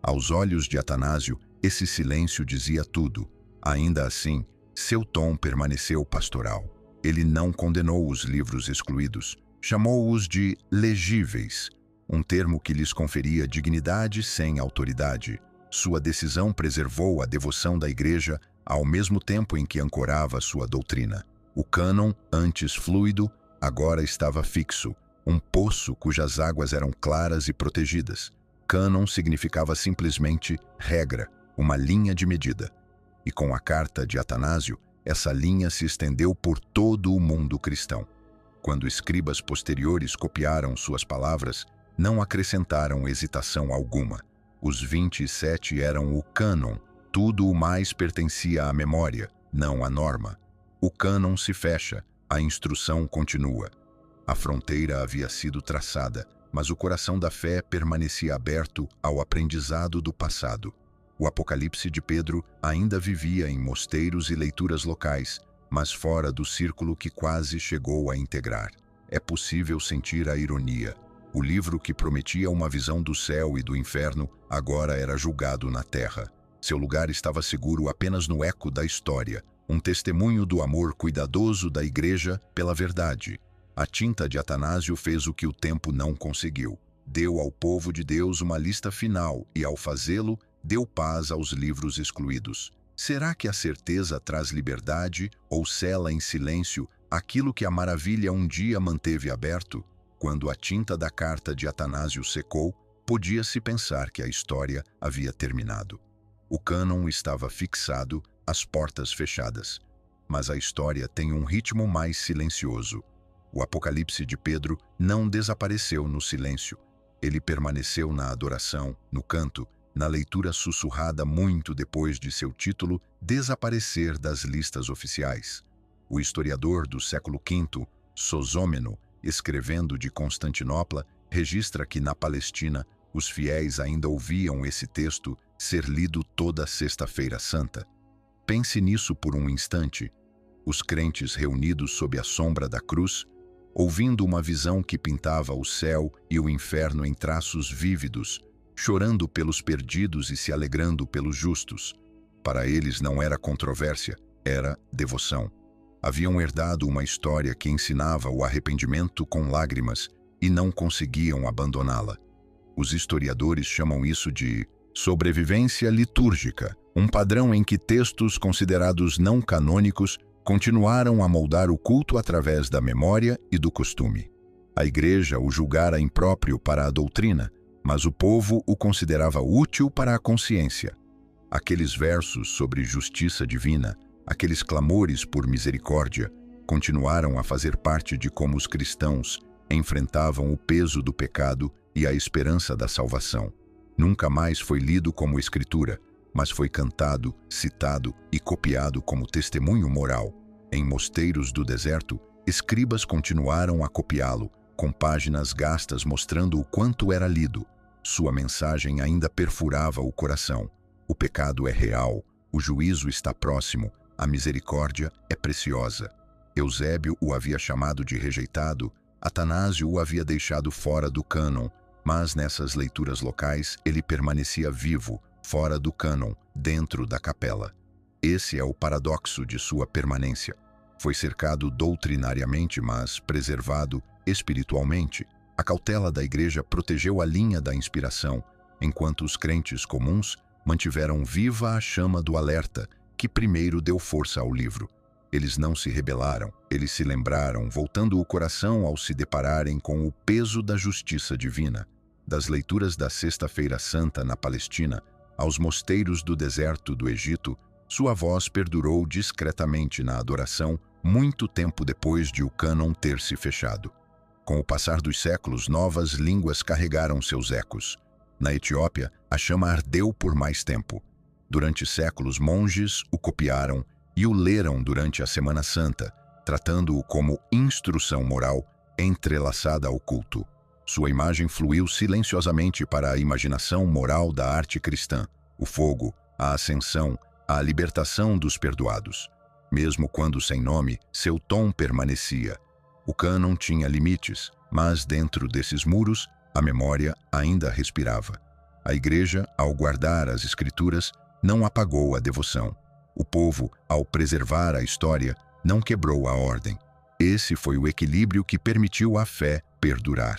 Aos olhos de Atanásio, esse silêncio dizia tudo. Ainda assim, seu tom permaneceu pastoral. Ele não condenou os livros excluídos, chamou-os de legíveis, um termo que lhes conferia dignidade sem autoridade. Sua decisão preservou a devoção da Igreja ao mesmo tempo em que ancorava sua doutrina. O cânon, antes fluido, agora estava fixo, um poço cujas águas eram claras e protegidas. Cânon significava simplesmente regra, uma linha de medida. E com a carta de Atanásio, essa linha se estendeu por todo o mundo cristão. Quando escribas posteriores copiaram suas palavras, não acrescentaram hesitação alguma. Os 27 eram o cânon, tudo o mais pertencia à memória, não à norma. O cânon se fecha, a instrução continua. A fronteira havia sido traçada, mas o coração da fé permanecia aberto ao aprendizado do passado. O Apocalipse de Pedro ainda vivia em mosteiros e leituras locais, mas fora do círculo que quase chegou a integrar. É possível sentir a ironia. O livro que prometia uma visão do céu e do inferno agora era julgado na terra. Seu lugar estava seguro apenas no eco da história, um testemunho do amor cuidadoso da Igreja pela verdade. A tinta de Atanásio fez o que o tempo não conseguiu. Deu ao povo de Deus uma lista final e, ao fazê-lo, deu paz aos livros excluídos. Será que a certeza traz liberdade ou cela em silêncio aquilo que a maravilha um dia manteve aberto? Quando a tinta da carta de Atanásio secou, podia-se pensar que a história havia terminado. O cânon estava fixado, as portas fechadas. Mas a história tem um ritmo mais silencioso. O Apocalipse de Pedro não desapareceu no silêncio. Ele permaneceu na adoração, no canto, na leitura sussurrada muito depois de seu título desaparecer das listas oficiais. O historiador do século V, Sosômeno, escrevendo de Constantinopla, registra que na Palestina os fiéis ainda ouviam esse texto ser lido toda Sexta-feira Santa. Pense nisso por um instante. Os crentes reunidos sob a sombra da cruz, ouvindo uma visão que pintava o céu e o inferno em traços vívidos, chorando pelos perdidos e se alegrando pelos justos. Para eles não era controvérsia, era devoção. Haviam herdado uma história que ensinava o arrependimento com lágrimas e não conseguiam abandoná-la. Os historiadores chamam isso de sobrevivência litúrgica, um padrão em que textos considerados não canônicos continuaram a moldar o culto através da memória e do costume. A Igreja o julgara impróprio para a doutrina, mas o povo o considerava útil para a consciência. Aqueles versos sobre justiça divina, aqueles clamores por misericórdia, continuaram a fazer parte de como os cristãos enfrentavam o peso do pecado e a esperança da salvação. Nunca mais foi lido como escritura, mas foi cantado, citado e copiado como testemunho moral. Em mosteiros do deserto, escribas continuaram a copiá-lo, com páginas gastas mostrando o quanto era lido. Sua mensagem ainda perfurava o coração. O pecado é real, o juízo está próximo, a misericórdia é preciosa. Eusébio o havia chamado de rejeitado, Atanásio o havia deixado fora do cânon, mas nessas leituras locais ele permanecia vivo, fora do cânon, dentro da capela. Esse é o paradoxo de sua permanência. Foi cercado doutrinariamente, mas preservado espiritualmente. A cautela da Igreja protegeu a linha da inspiração, enquanto os crentes comuns mantiveram viva a chama do alerta que primeiro deu força ao livro. Eles não se rebelaram, eles se lembraram, voltando o coração ao se depararem com o peso da justiça divina. Das leituras da Sexta-feira Santa na Palestina aos mosteiros do deserto do Egito, sua voz perdurou discretamente na adoração muito tempo depois de o cânon ter se fechado. Com o passar dos séculos, novas línguas carregaram seus ecos. Na Etiópia, a chama ardeu por mais tempo. Durante séculos, monges o copiaram e o leram durante a Semana Santa, tratando-o como instrução moral entrelaçada ao culto. Sua imagem fluiu silenciosamente para a imaginação moral da arte cristã, o fogo, a ascensão, a libertação dos perdoados. Mesmo quando sem nome, seu tom permanecia. O cânon tinha limites, mas dentro desses muros, a memória ainda respirava. A Igreja, ao guardar as Escrituras, não apagou a devoção. O povo, ao preservar a história, não quebrou a ordem. Esse foi o equilíbrio que permitiu à fé perdurar.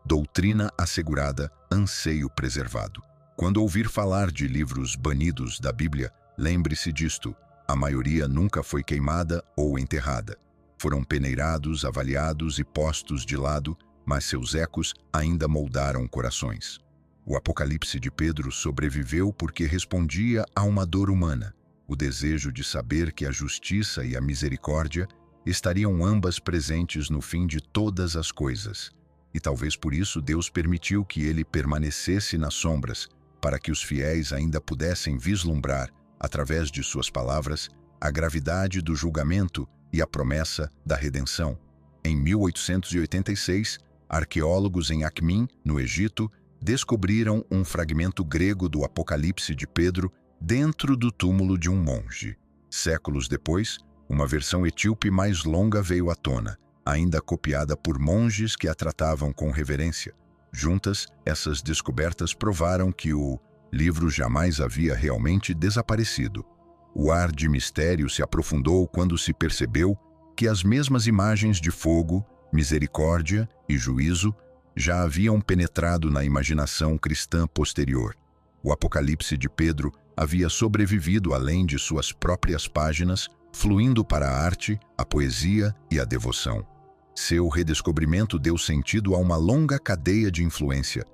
Doutrina assegurada, anseio preservado. Quando ouvir falar de livros banidos da Bíblia, lembre-se disto: a maioria nunca foi queimada ou enterrada. Foram peneirados, avaliados e postos de lado, mas seus ecos ainda moldaram corações. O Apocalipse de Pedro sobreviveu porque respondia a uma dor humana, o desejo de saber que a justiça e a misericórdia estariam ambas presentes no fim de todas as coisas. E talvez por isso Deus permitiu que ele permanecesse nas sombras, para que os fiéis ainda pudessem vislumbrar, através de suas palavras, a gravidade do julgamento e a promessa da redenção. Em 1886, arqueólogos em Akhmin, no Egito, descobriram um fragmento grego do Apocalipse de Pedro dentro do túmulo de um monge. Séculos depois, uma versão etíope mais longa veio à tona, ainda copiada por monges que a tratavam com reverência. Juntas, essas descobertas provaram que o livro jamais havia realmente desaparecido. O ar de mistério se aprofundou quando se percebeu que as mesmas imagens de fogo, misericórdia e juízo já haviam penetrado na imaginação cristã posterior. O Apocalipse de Pedro havia sobrevivido além de suas próprias páginas, fluindo para a arte, a poesia e a devoção. Seu redescobrimento deu sentido a uma longa cadeia de influência.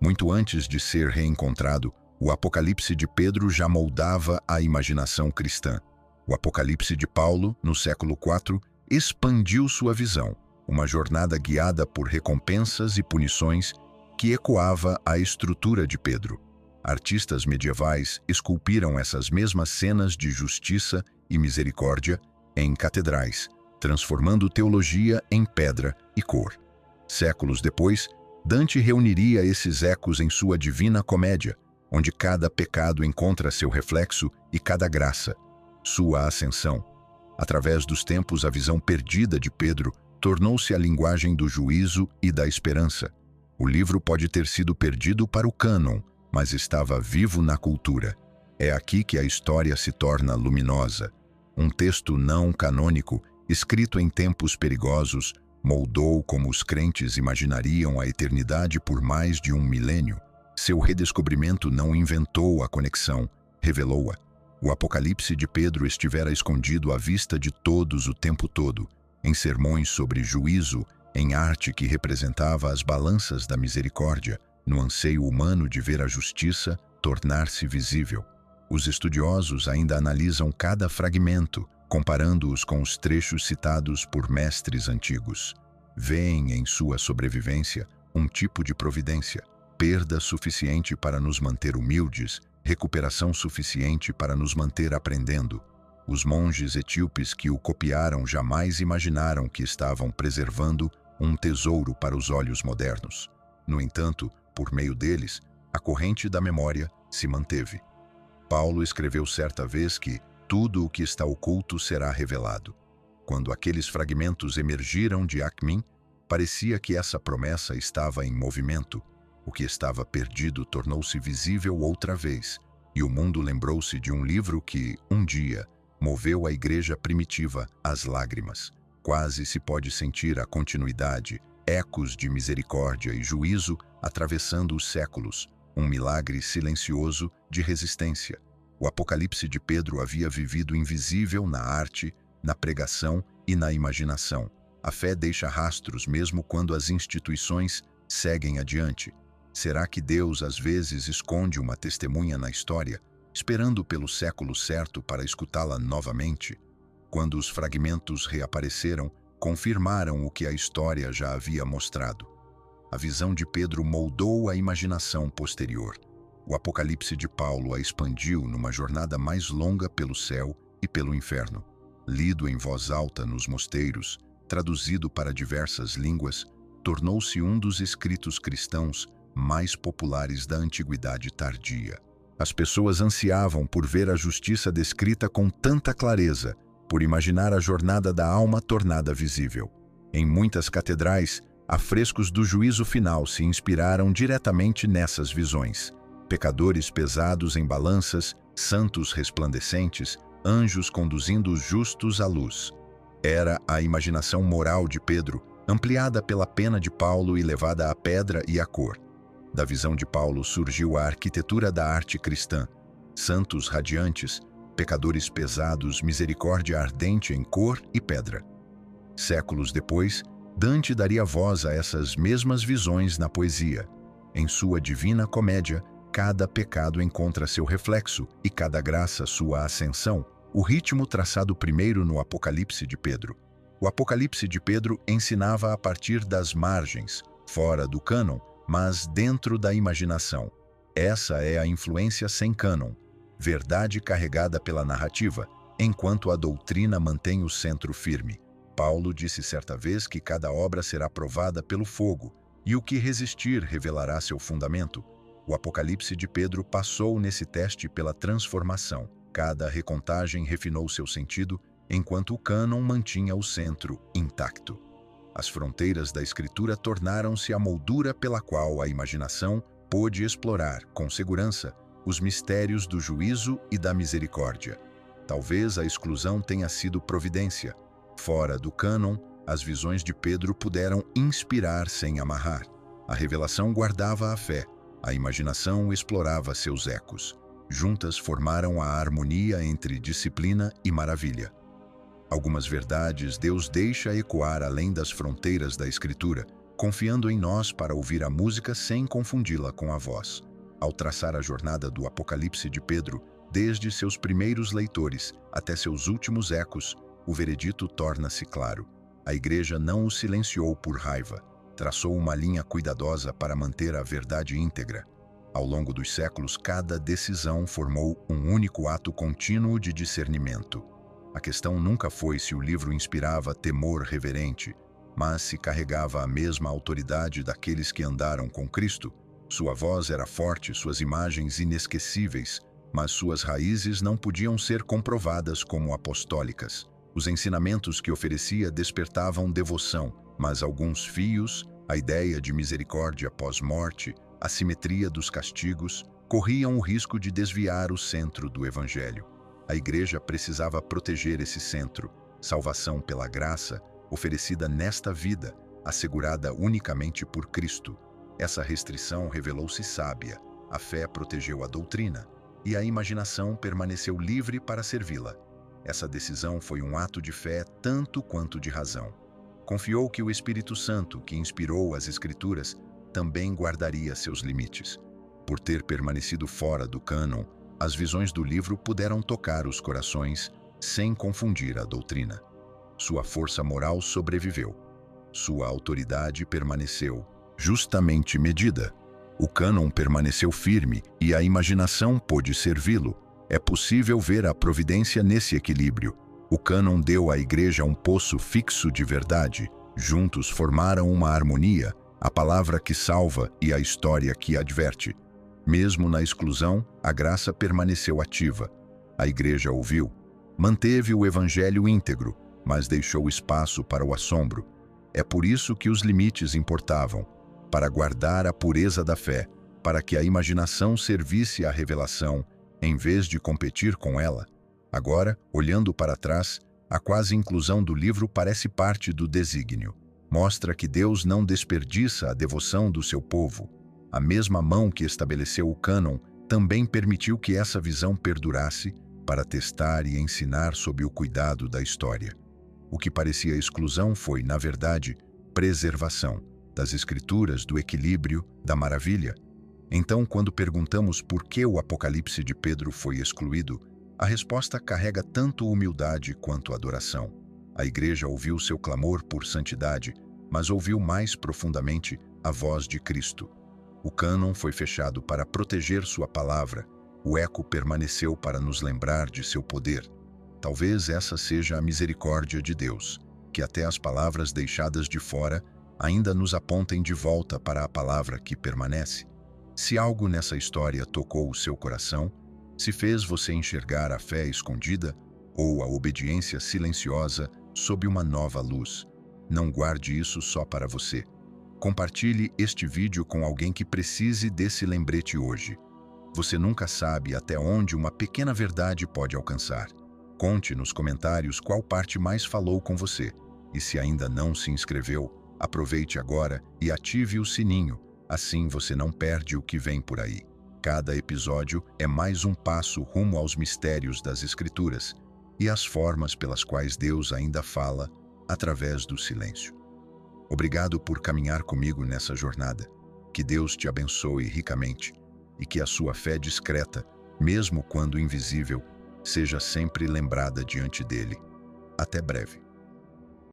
Muito antes de ser reencontrado, o Apocalipse de Pedro já moldava a imaginação cristã. O Apocalipse de Paulo, no século IV, expandiu sua visão, uma jornada guiada por recompensas e punições que ecoava a estrutura de Pedro. Artistas medievais esculpiram essas mesmas cenas de justiça e misericórdia em catedrais, transformando teologia em pedra e cor. Séculos depois, Dante reuniria esses ecos em sua Divina Comédia, onde cada pecado encontra seu reflexo e cada graça, sua ascensão. Através dos tempos, a visão perdida de Pedro tornou-se a linguagem do juízo e da esperança. O livro pode ter sido perdido para o cânon, mas estava vivo na cultura. É aqui que a história se torna luminosa. Um texto não canônico, escrito em tempos perigosos, moldou como os crentes imaginariam a eternidade por mais de um milênio. Seu redescobrimento não inventou a conexão, revelou-a. O Apocalipse de Pedro estivera escondido à vista de todos o tempo todo, em sermões sobre juízo, em arte que representava as balanças da misericórdia, no anseio humano de ver a justiça tornar-se visível. Os estudiosos ainda analisam cada fragmento, comparando-os com os trechos citados por mestres antigos. Veem em sua sobrevivência um tipo de providência, perda suficiente para nos manter humildes, recuperação suficiente para nos manter aprendendo. Os monges etíopes que o copiaram jamais imaginaram que estavam preservando um tesouro para os olhos modernos. No entanto, por meio deles, a corrente da memória se manteve. Paulo escreveu certa vez que tudo o que está oculto será revelado. Quando aqueles fragmentos emergiram de Akhmin, parecia que essa promessa estava em movimento. O que estava perdido tornou-se visível outra vez, e o mundo lembrou-se de um livro que, um dia, moveu a igreja primitiva às lágrimas. Quase se pode sentir a continuidade, ecos de misericórdia e juízo atravessando os séculos. um milagre silencioso de resistência. O Apocalipse de Pedro havia vivido invisível na arte, na pregação e na imaginação. A fé deixa rastros mesmo quando as instituições seguem adiante. Será que Deus às vezes esconde uma testemunha na história, esperando pelo século certo para escutá-la novamente? Quando os fragmentos reapareceram, confirmaram o que a história já havia mostrado. A visão de Pedro moldou a imaginação posterior. O Apocalipse de Paulo a expandiu numa jornada mais longa pelo céu e pelo inferno. Lido em voz alta nos mosteiros, traduzido para diversas línguas, tornou-se um dos escritos cristãos mais populares da antiguidade tardia. As pessoas ansiavam por ver a justiça descrita com tanta clareza, por imaginar a jornada da alma tornada visível. Em muitas catedrais, afrescos do juízo final se inspiraram diretamente nessas visões. Pecadores pesados em balanças, santos resplandecentes, anjos conduzindo os justos à luz. Era a imaginação moral de Pedro, ampliada pela pena de Paulo e levada à pedra e à cor. Da visão de Paulo surgiu a arquitetura da arte cristã. Santos radiantes, pecadores pesados, misericórdia ardente em cor e pedra. Séculos depois, Dante daria voz a essas mesmas visões na poesia. Em sua Divina Comédia, cada pecado encontra seu reflexo e cada graça sua ascensão, o ritmo traçado primeiro no Apocalipse de Pedro. O Apocalipse de Pedro ensinava a partir das margens, fora do cânon, mas dentro da imaginação. Essa é a influência sem cânon, verdade carregada pela narrativa, enquanto a doutrina mantém o centro firme. Paulo disse certa vez que cada obra será provada pelo fogo, e o que resistir revelará seu fundamento. O Apocalipse de Pedro passou nesse teste pela transformação. Cada recontagem refinou seu sentido, enquanto o cânon mantinha o centro intacto. As fronteiras da Escritura tornaram-se a moldura pela qual a imaginação pôde explorar, com segurança, os mistérios do juízo e da misericórdia. Talvez a exclusão tenha sido providência. Fora do cânon, as visões de Pedro puderam inspirar sem amarrar. A revelação guardava a fé, a imaginação explorava seus ecos. Juntas formaram a harmonia entre disciplina e maravilha. Algumas verdades Deus deixa ecoar além das fronteiras da Escritura, confiando em nós para ouvir a música sem confundi-la com a voz. Ao traçar a jornada do Apocalipse de Pedro, desde seus primeiros leitores até seus últimos ecos, o veredito torna-se claro. A Igreja não o silenciou por raiva, traçou uma linha cuidadosa para manter a verdade íntegra. Ao longo dos séculos, cada decisão formou um único ato contínuo de discernimento. A questão nunca foi se o livro inspirava temor reverente, mas se carregava a mesma autoridade daqueles que andaram com Cristo. Sua voz era forte, suas imagens inesquecíveis, mas suas raízes não podiam ser comprovadas como apostólicas. Os ensinamentos que oferecia despertavam devoção, mas alguns fios, a ideia de misericórdia pós-morte, a simetria dos castigos, corriam o risco de desviar o centro do Evangelho. A Igreja precisava proteger esse centro, salvação pela graça, oferecida nesta vida, assegurada unicamente por Cristo. Essa restrição revelou-se sábia, a fé protegeu a doutrina, e a imaginação permaneceu livre para servi-la. Essa decisão foi um ato de fé tanto quanto de razão. Confiou que o Espírito Santo, que inspirou as Escrituras, também guardaria seus limites. Por ter permanecido fora do cânon, as visões do livro puderam tocar os corações sem confundir a doutrina. Sua força moral sobreviveu. Sua autoridade permaneceu justamente medida. O cânon permaneceu firme e a imaginação pôde servi-lo. É possível ver a providência nesse equilíbrio. O cânon deu à Igreja um poço fixo de verdade. Juntos formaram uma harmonia, a palavra que salva e a história que adverte. Mesmo na exclusão, a graça permaneceu ativa. A Igreja ouviu, manteve o Evangelho íntegro, mas deixou espaço para o assombro. É por isso que os limites importavam, para guardar a pureza da fé, para que a imaginação servisse à revelação, em vez de competir com ela. Agora, olhando para trás, a quase inclusão do livro parece parte do desígnio. Mostra que Deus não desperdiça a devoção do seu povo. A mesma mão que estabeleceu o cânon também permitiu que essa visão perdurasse para testar e ensinar sob o cuidado da história. O que parecia exclusão foi, na verdade, preservação das escrituras, do equilíbrio, da maravilha. Então, quando perguntamos por que o Apocalipse de Pedro foi excluído, a resposta carrega tanto humildade quanto adoração. A igreja ouviu seu clamor por santidade, mas ouviu mais profundamente a voz de Cristo. O cânon foi fechado para proteger sua palavra, o eco permaneceu para nos lembrar de seu poder. Talvez essa seja a misericórdia de Deus, que até as palavras deixadas de fora ainda nos apontem de volta para a palavra que permanece. Se algo nessa história tocou o seu coração, se fez você enxergar a fé escondida ou a obediência silenciosa sob uma nova luz, não guarde isso só para você. Compartilhe este vídeo com alguém que precise desse lembrete hoje. Você nunca sabe até onde uma pequena verdade pode alcançar. Conte nos comentários qual parte mais falou com você. E se ainda não se inscreveu, aproveite agora e ative o sininho. Assim você não perde o que vem por aí. Cada episódio é mais um passo rumo aos mistérios das Escrituras e às formas pelas quais Deus ainda fala através do silêncio. Obrigado por caminhar comigo nessa jornada. Que Deus te abençoe ricamente e que a sua fé discreta, mesmo quando invisível, seja sempre lembrada diante dele. Até breve.